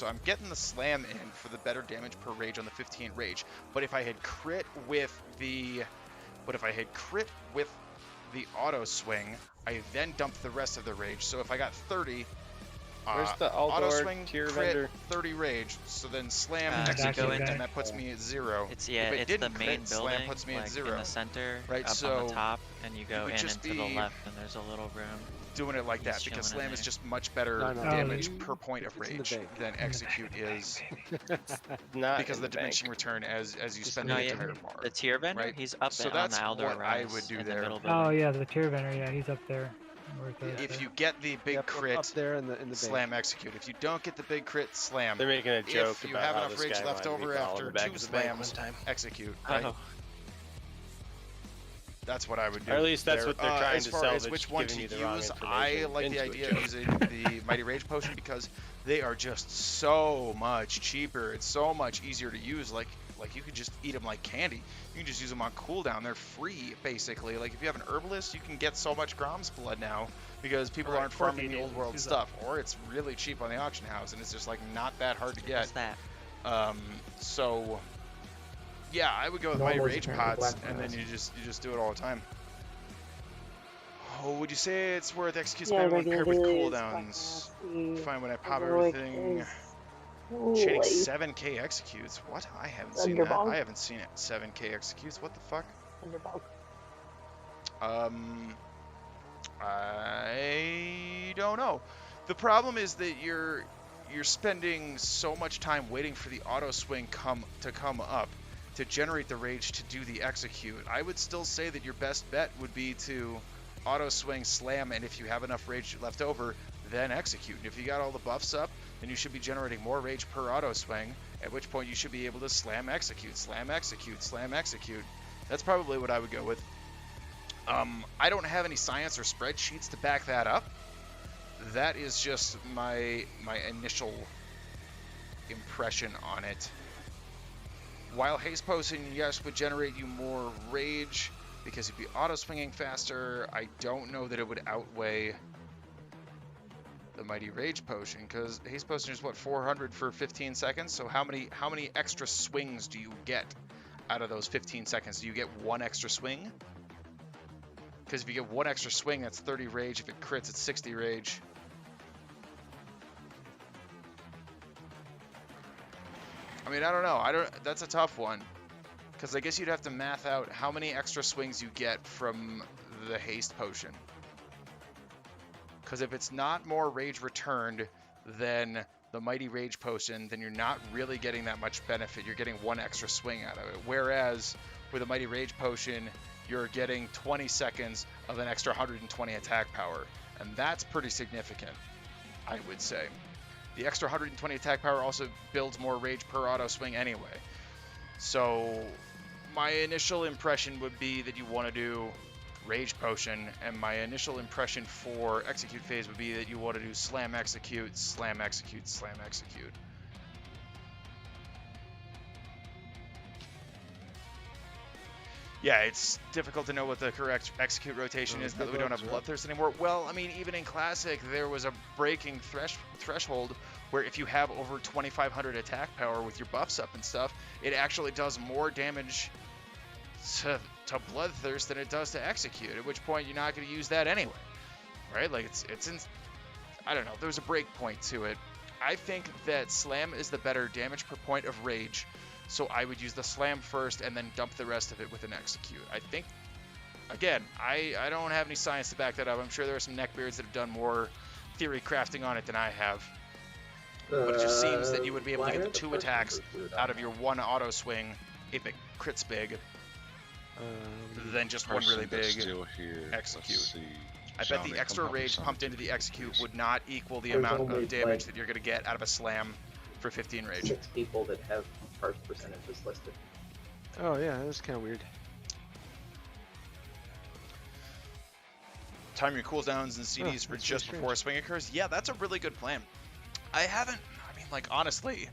I'm getting the slam in for the better damage per rage on the 15 rage. But if I had crit with the auto swing, I then dumped the rest of the rage. So if I got 30, Where's the auto Aldor swing, tier crit, vendor? 30 rage, so then slam You execute, go in- and that puts me at 0. It's if it it's didn't the main crit, building, slam puts me like at 0. in the center, Right, up so on the top, and you go would in just and to the be left, and there's a little room. doing it like He's that because chilling in slam is there. just much better No, no, damage you- per point of it's in the rage bank. than execute is Not because in of the diminishing return as you spend No, the yeah, entire bar. the tier vendor, right? he's up So on that's the Aldor what I rise would do in there. the middle building. Oh yeah, the tier vendor. Yeah, he's up there. Where it goes If there. you get the big Yep, crit, up there in the slam execute. If you don't get the big crit, slam. They're making a joke If you about have how enough this rage guy left wanted to be over followed in after the back 2 of the bank one slams, time. execute. Right? Oh, That's what I would do. Or at least that's what they're trying as to far salvage, as which one giving to you the wrong use, I information like the into a idea joke. of using the Mighty Rage Potion because they are just so much cheaper. It's so much easier to use. Like you could just eat them like candy. You can just use them on cooldown. They're free, basically. Like if you have an herbalist, you can get so much Grom's blood now because people Right, aren't farming the 14 old world is stuff, or it's really cheap on the auction house, and it's just like not that hard to what's get. that? So yeah, I would go with Mighty Rage pots, and then you just do it all the time. Oh, would you say it's worth execute Yeah, spam we're one gonna paired with do cooldowns? is Fine when I pop heroic everything. is Chaining like 7k executes. What? I haven't seen that. Thunderball. I haven't seen it. 7k executes. What the fuck? Thunderball. I don't know. The problem is that you're spending so much time waiting for the auto swing to come up to generate the rage to do the execute. I would still say that your best bet would be to auto swing, slam, and if you have enough rage left over, then execute. And if you got all the buffs up, then you should be generating more rage per auto swing, at which point you should be able to slam execute, slam execute, slam execute. That's probably what I would go with. I don't have any science or spreadsheets to back that up. That is just my initial impression on it. While Haste Potion, yes, would generate you more rage because you'd be auto swinging faster, I don't know that it would outweigh the Mighty Rage Potion, because Haste Potion is what, 400 for 15 seconds? So how many extra swings do you get out of those 15 seconds? Do you get one extra swing? Because if you get one extra swing, that's 30 rage. If it crits, it's 60 rage. I mean, I don't know. That's a tough one. Because I guess you'd have to math out how many extra swings you get from the Haste Potion. Because if it's not more rage returned than the Mighty Rage Potion, then you're not really getting that much benefit. You're getting one extra swing out of it. Whereas with the Mighty Rage Potion, you're getting 20 seconds of an extra 120 attack power. And that's pretty significant, I would say. The extra 120 attack power also builds more rage per auto swing anyway. So my initial impression would be that you want to do Rage Potion, and my initial impression for execute phase would be that you want to do slam execute, slam execute, slam execute. Yeah, it's difficult to know what the correct execute rotation is now that we don't have Bloodthirst anymore. Well, I mean, even in Classic, there was a breaking threshold where if you have over 2,500 attack power with your buffs up and stuff, it actually does more damage to Bloodthirst than it does to execute, at which point you're not going to use that anyway, right? Like, I don't know, there's a break point to it. I think that Slam is the better damage per point of rage, so I would use the Slam first and then dump the rest of it with an execute. I think, again, I don't have any science to back that up. I'm sure there are some neckbeards that have done more theory crafting on it than I have. But it just seems that you would be able to get the 2 attacks out of your 1 auto swing if it crits big, than just one really big Still here. execute. Let's see. I bet Sounding, the come extra help me rage sound pumped into it, the execute please. would not equal the There's amount only, of damage like, that you're going to get out of a slam for 15 rage. 6 people that have charge percentages listed. Oh yeah, that's kind of weird. Time your cooldowns and CDs for that's just very before a swing occurs. Yeah, that's a really good plan. I mean, like, honestly,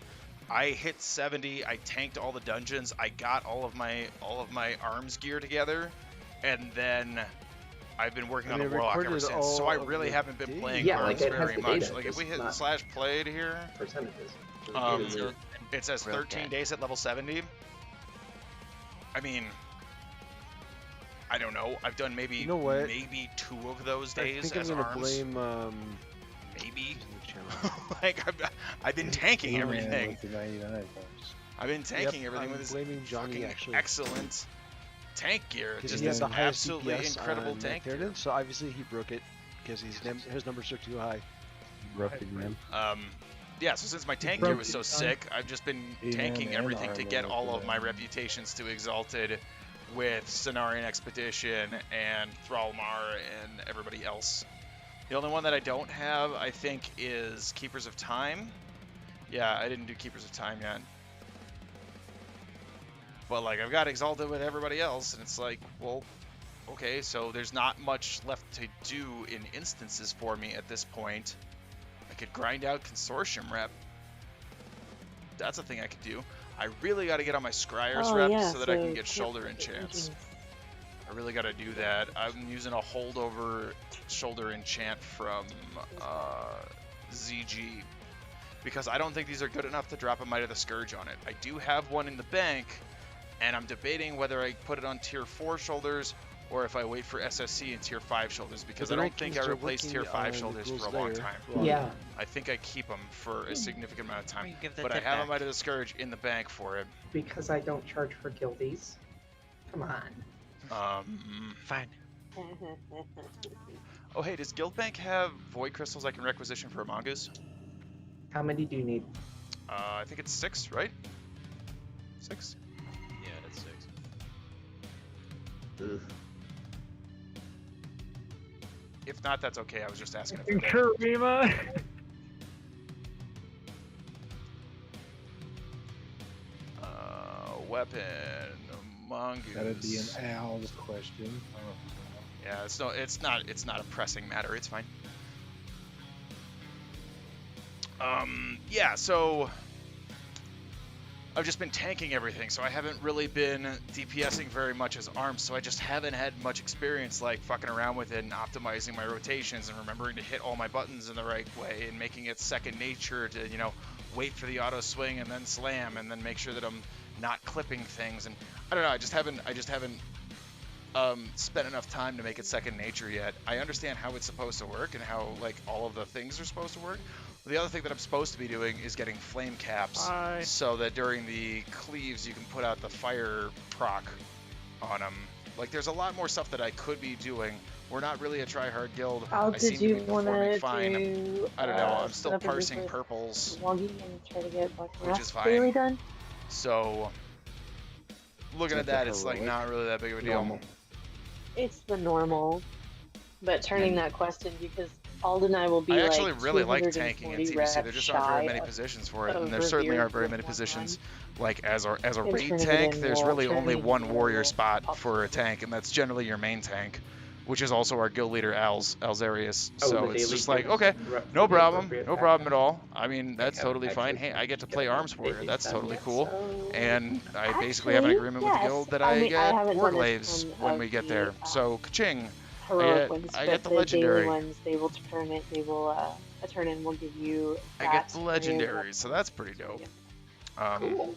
I hit 70, I tanked all the dungeons, I got all of my arms gear together, and then I've been working on the warlock ever since. So I really haven't been playing arms very much. Like, if we hit slash played here, Percentages. it says 13 days at level 70. I mean, I don't know. I've done maybe You know what? maybe 2 of those I days think as I'm gonna arms. blame Maybe. Like, I've been tanking everything. I've been tanking everything with this blaming Johnny fucking actually. excellent tank gear. Because Just he has this the highest absolutely DPS incredible on tank gear. Magtheridon, so obviously he broke it because his numbers are too high. Yeah, so since my tank gear was so sick, I've just been tanking everything to get all of my reputations to Exalted with Cenarian Expedition and Thrallmar and everybody else. The only one that I don't have, I think, is Keepers of Time. Yeah, I didn't do Keepers of Time yet. But, like, I've got Exalted with everybody else, and it's like, well, okay, so there's not much left to do in instances for me at this point. I could grind out Consortium rep. That's a thing I could do. I really got to get on my Scryer's rep so that I can get shoulder enchants. I really got to do that. I'm using a holdover shoulder enchant from ZG because I don't think these are good enough to drop a Might of the Scourge on it. I do have one in the bank, and I'm debating whether I put it on tier 4 shoulders or if I wait for SSC and tier 5 shoulders, because I don't think I replaced tier 5 shoulders for a long time. Yeah. I think I keep them for a significant amount of time. You give the But I tip have a back. Might of the Scourge in the bank for it. Because I don't charge for guildies. Come on. Fine. Oh, hey, does Guildbank have Void Crystals I can requisition for a Mongoose? How many do you need? I think it's 6, right? 6? Yeah, that's 6. Ugh. If not, that's okay. I was just asking if it's Sure, Rima. weapon, Mongoose. That'd be an Al's question. Yeah, it's not a pressing matter. It's fine. Yeah, so I've just been tanking everything, so I haven't really been DPSing very much as arms, so I just haven't had much experience like fucking around with it and optimizing my rotations and remembering to hit all my buttons in the right way and making it second nature to, you know, wait for the auto swing and then slam and then make sure that I'm not clipping things. And I don't know, I just haven't spent enough time to make it second nature yet. I understand how it's supposed to work and how, like, all of the things are supposed to work. The other thing that I'm supposed to be doing is getting flame caps so that during the cleaves you can put out the fire proc on them. Like, there's a lot more stuff that I could be doing. We're not really a try-hard guild. I seem to be performing fine. Do, I don't know, I'm still set up a group parsing with purples, Woggy and try to get Black which is Wrath daily fine. done? So, looking at that, it's like heroic? not really that big of a deal. Normal. It's the normal, but turning that quest in because Alden and I will be I actually like really like tanking in 240 TBC. There reps just aren't very shy many of- positions for it, of and there certainly Revered aren't very with many one positions. run. Like as a raid turning it tank, in, there's we'll really turn only it one into warrior a spot pop- for a tank, and that's generally your main tank, which is also our guild leader Alzarius. Oh, So the it's daily just like, points, okay, rep no for the problem, appropriate no problem at background. all. I mean, that's haven't totally fine. actually Hey, I get to got play one arms warrior. daily That's done totally yet, cool. so- And I basically have an Actually, agreement with the yes. guild that I I mean, I get haven't done a warglaves ton when of we get the, there. So, ka-ching. heroic ones, I but get the daily legendary. ones, they will turn it. They will a turn in will give you. I get that the new legendary, rep- so that's pretty dope. Cool.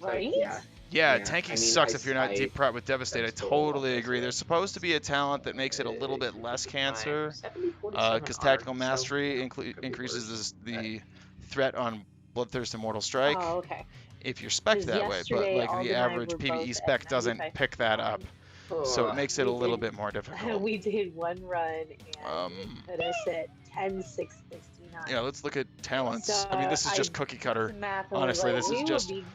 Right? Yeah. Yeah, Yeah, tanking I mean, sucks I- if you're not I- deep prep with Devastate. I that's totally totally what agree. this There's is. supposed to be a talent that makes it a little bit less cancer, 70, 47 because art, tactical so, mastery you know, could be increases worse. the threat on Bloodthirst and Mortal Strike Oh, okay. if you're spec 'Cause that way, but yesterday, like Alden the and I average were PvE both spec at doesn't 95 pick that up, so it makes it a We little did- bit more difficult. we did one run and Um, put us at 10,669. Yeah, let's look at talents. So, I mean, this is I just cookie cutter. did the math and was Honestly, like, this we is would just be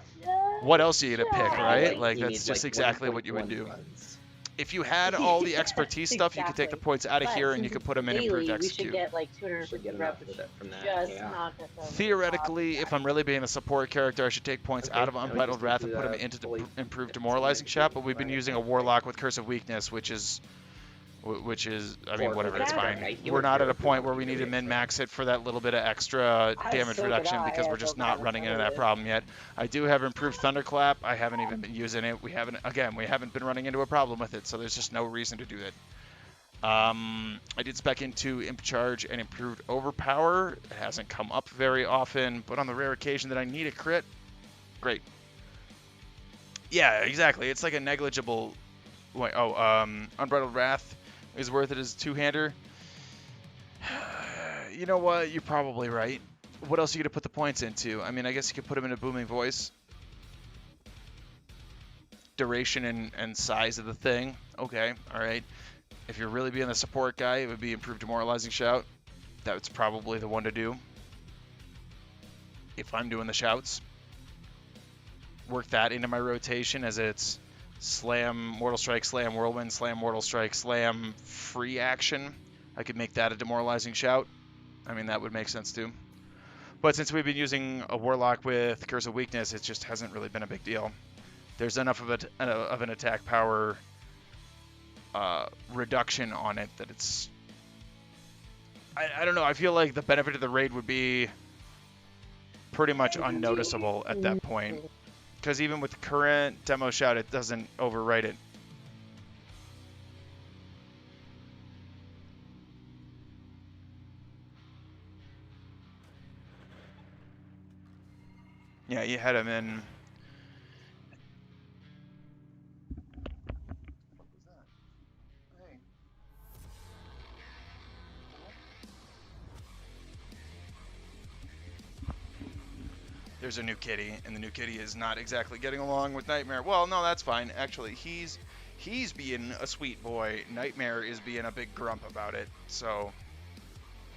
what else are you gonna pick, just right? Like, Like you that's need, just like, exactly what you would 1.1 do. runs. If you had all the expertise stuff, you could take the Exactly. points out of But here and you since could it's put them in improved daily, we execute. should get like Should 250 get enough reps for that from that. just Yeah. not at the Theoretically, if I'm really being a support character, I should take points Okay, out of now we Unbridled just Wrath do and put them the into fully- improved yeah, demoralizing fully shot, but we've been divided using a attack. Warlock with Curse of Weakness, which is, I mean, Or whatever, if it's it's fine. okay, We're not at a if you point want where to we do need to the min-max it for that little bit of extra damage so reduction did because I. we're I just don't not know running what into it that is. problem yet. I do have improved Thunderclap. I haven't even been using it. We haven't been running into a problem with it, so there's just no reason to do it. I did spec into Imp Charge and improved Overpower. It hasn't come up very often, but on the rare occasion that I need a crit, great. Yeah, exactly. It's like a negligible. Wait, Unbridled Wrath is worth it as a two-hander. You know what? You're probably right. What else are you gonna put the points into? I mean, I guess you could put them in a Booming Voice. Duration and size of the thing. Okay, all right. If you're really being the support guy, it would be improved demoralizing shout. That's probably the one to do. If I'm doing the shouts. Work that into my rotation as it's slam, mortal strike, slam, whirlwind, slam, mortal strike, slam, free action. I could make that a demoralizing shout. I mean, that would make sense too. But since we've been using a Warlock with Curse of Weakness, it just hasn't really been a big deal. There's enough of an attack power reduction on it that it's... I don't know, I feel like the benefit of the raid would be pretty much unnoticeable at that point. Because even with the current demo shout, it doesn't overwrite it. Yeah, you had him in... There's a new kitty, and the new kitty is not exactly getting along with Nightmare. Well, no, that's fine. Actually, he's being a sweet boy. Nightmare is being a big grump about it. So,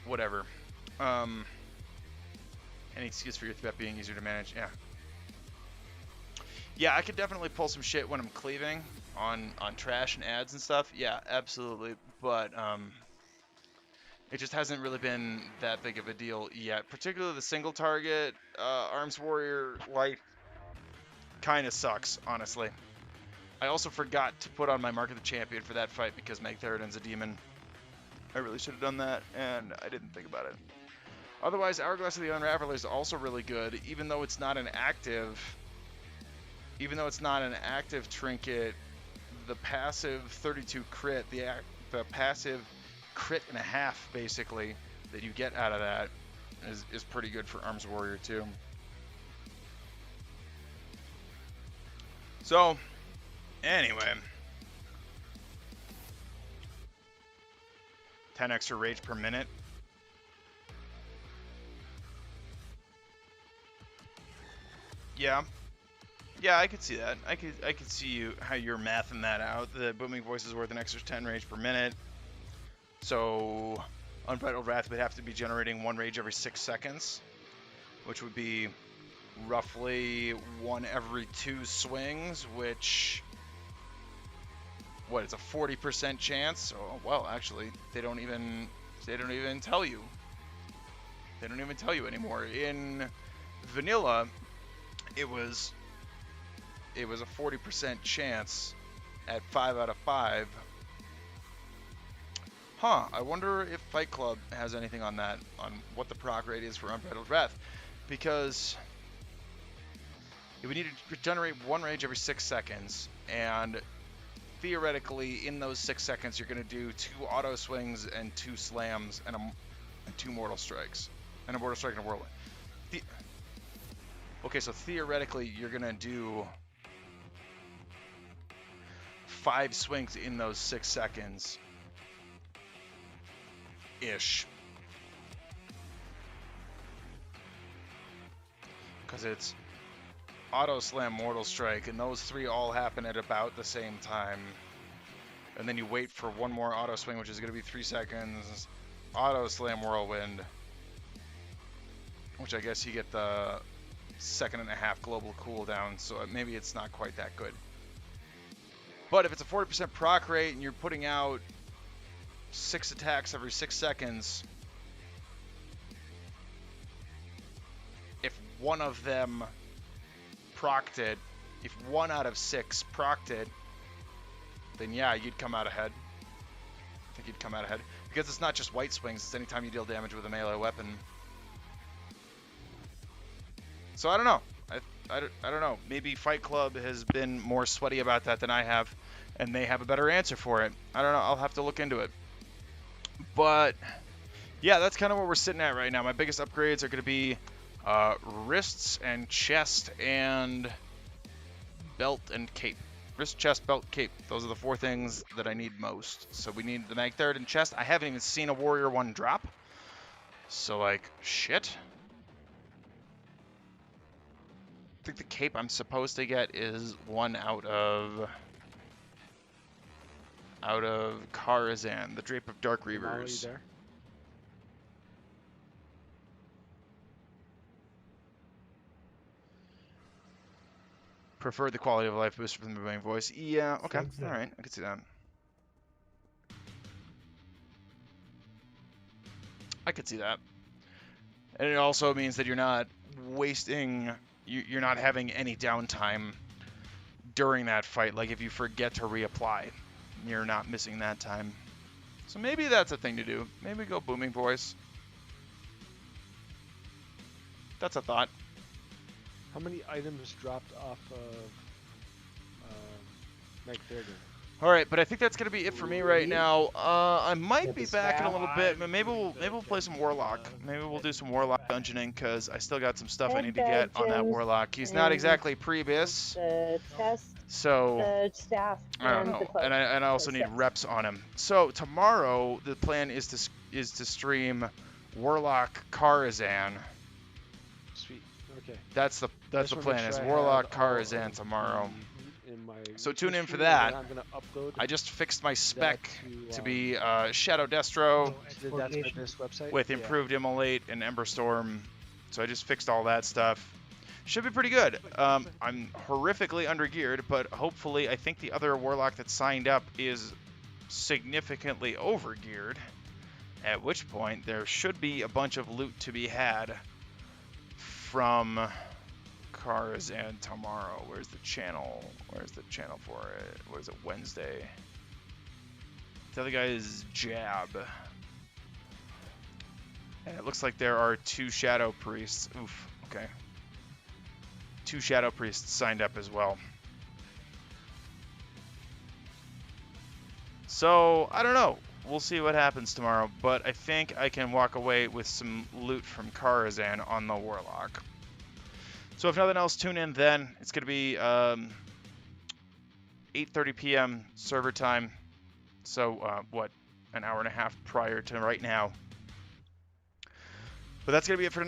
whatever. Any excuse for your threat being easier to manage? Yeah. Yeah, I could definitely pull some shit when I'm cleaving on trash and ads and stuff. Yeah, absolutely. But it just hasn't really been that big of a deal yet. Particularly the single target Arms Warrior light kind of sucks, honestly. I also forgot to put on my Mark of the Champion for that fight because Magtheridon's a demon. I really should have done that, and I didn't think about it. Otherwise, Hourglass of the Unraveler is also really good, even though it's not an active... Even though it's not an active trinket, the passive 32 crit, the passive crit and a half, basically, that you get out of that is pretty good for Arms Warrior, too. So, anyway. 10 extra rage per minute. Yeah. Yeah, I could see that. I could see how you're mathing that out. The Booming Voice is worth an extra 10 rage per minute. So, Unbridled Wrath would have to be generating 1 rage every 6 seconds, which would be roughly 1 every 2 swings, which... What, it's a 40% chance? Oh, well, actually, they don't even tell you. They don't even tell you anymore. In vanilla, it was a 40% chance at 5 out of 5. Huh, I wonder if Fight Club has anything on that, on what the proc rate is for Unbridled Wrath. Because it would need to generate 1 rage every 6 seconds, and theoretically, in those 6 seconds, you're going to do 2 auto swings and 2 slams and 2 mortal strikes. And a mortal strike and a whirlwind. Okay, so theoretically, you're going to do 5 swings in those 6 seconds. Ish. Because it's auto slam, mortal strike, and those 3 all happen at about the same time. And then you wait for 1 more auto swing, which is going to be 3 seconds. Auto slam, whirlwind, which I guess you get the 1.5 global cooldown, so maybe it's not quite that good. But if it's a 40% proc rate and you're putting out 6 attacks every 6 seconds, if one of them procced it, if 1 out of 6 procced it, then yeah, you'd come out ahead. I think you'd come out ahead. Because it's not just white swings, it's anytime you deal damage with a melee weapon. So I don't know. I don't know. Maybe Fight Club has been more sweaty about that than I have, and they have a better answer for it. I don't know. I'll have to look into it. But yeah, that's kind of where we're sitting at right now. My biggest upgrades are going to be wrists and chest and belt and cape. Wrist, chest, belt, cape. Those are the 4 things that I need most. So we need the Magtheridon chest. I haven't even seen a Warrior 1 drop. So, like, shit. I think the cape I'm supposed to get is one out of Karazhan, the Drape of Dark Reavers. There. Prefer the quality of life boost from the main voice. Yeah, okay, all right, I can see that. I could see that. And it also means that you're not wasting, you're not having any downtime during that fight. Like if you forget to reapply, you're not missing that time. So maybe that's a thing to do. Maybe go booming voice. That's a thought. How many items dropped off of Magtheridon? All right, but I think that's gonna be it for me right now. I might be back in a little bit, but maybe we'll play some Warlock. Maybe we'll do some Warlock dungeoning because I still got some stuff I need to get on that Warlock. He's not exactly pre-bis, so the staff, I don't know, and I also need reps on him. So tomorrow the plan is to stream Warlock Karazhan. Sweet. Okay. That's the plan. Is Warlock Karazhan tomorrow. So tune in for that. I'm gonna upload. I just fixed my spec to be Shadow Destro That's my this website with improved Immolate and Ember Storm. So I just fixed all that stuff. Should be pretty good. I'm horrifically undergeared, but hopefully I think the other Warlock that signed up is significantly overgeared. At which point there should be a bunch of loot to be had from Karazhan tomorrow. Where's the channel? Where's the channel for it? What is it? Wednesday. The other guy is Jab. And it looks like there are 2 Shadow Priests. Oof, okay. 2 Shadow Priests signed up as well. So, I don't know. We'll see what happens tomorrow, but I think I can walk away with some loot from Karazhan on the Warlock. So if nothing else, tune in then. It's going to be 8:30 p.m. server time. So, what, an hour and a half prior to right now. But that's going to be it for tonight.